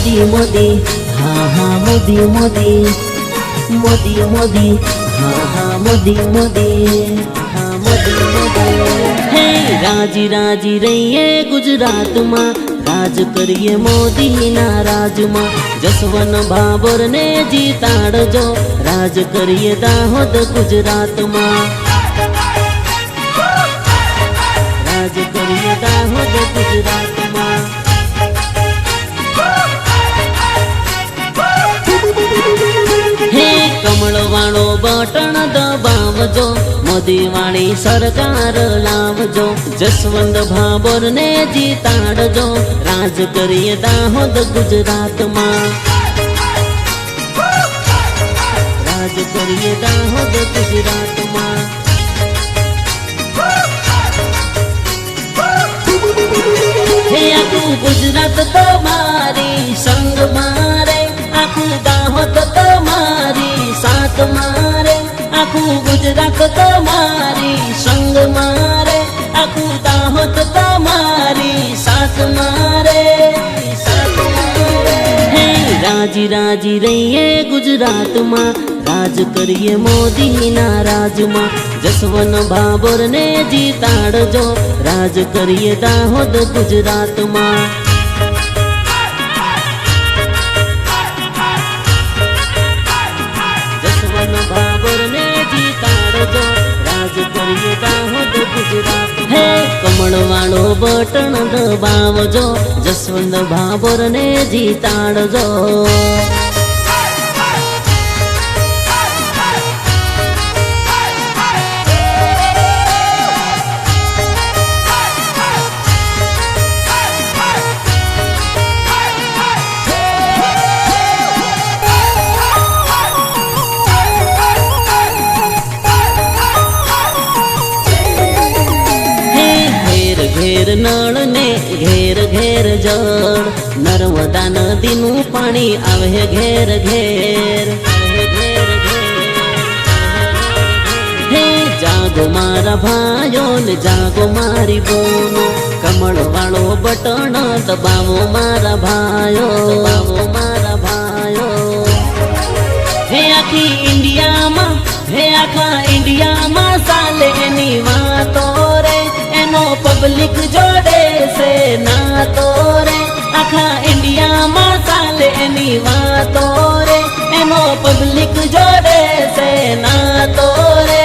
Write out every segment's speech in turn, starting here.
मोदी मोदी हाँ हाँ मोदी मोदी मोदी मोदी हाँ हाँ मोदी मोदी हाँ मोदी मोदी हे राजी राजी रहिए गुजरात में राज करिए मोदी ना राज में जसवंत भाभोर ने जीताड़जो राज करिए दाहोद गुजरात में राज करिए दाहोद गुजरात में हे कमल वाळो बटन दबावजो मोदी वाली सरकार लावजो जसवंत भाभोर ने जीताड़जो राज करिए दाहोद गुजरात में राज करिए दाहोद गुजरात में हे आखू गुजरात तुम्हारी संग मारे आखू दाहोद तुम्हारी साथ मारे आखू गुजरात तुम्हारी संग मारे आखू दाहोद तुम्हारी साथ मारे हे राजी राजी रहिए गुजरात में राज करिए मोदी ना राज में जसवंत भाभोर ने जीताड़जो राज करिए दाहोद गुजरात में जसवंत भाभोर ने जीताड़जो राज करिए दाहोद गुजरात हे कमल वाळो बटन दबावजो जसवंत भाभोर ने जीताड़जो घेर नळ ने घेर घेर जळ नर्मदा नदी नु पाणी आवे घेर घेर हे जागो मारा भाइयो ने जागो मारी बोनो कमल वाळो बटन दबावो मारा भाइयो मारा भाइयो हे आखी इंडिया मा हे आखा इंडिया मा साले एनी वातो रे एनो पब्लिक जोड़े से ना तोरे आखा इंडिया में साले एनी वातो रे एनो पब्लिक जोड़े से ना तोरे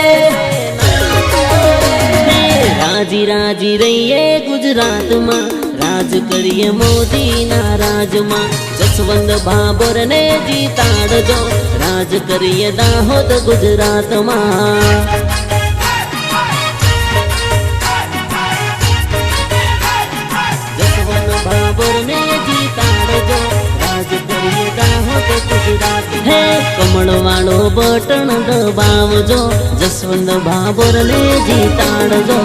राजी राजी रहिए गुजरात में राज करिए मोदी ना राज में जसवंत भाभोर ने जीताड़जो राज करिए दाहोद गुजरात में हे कमल वाळो बटन दबावजो जसवंत भाभोर ने जीताड़जो।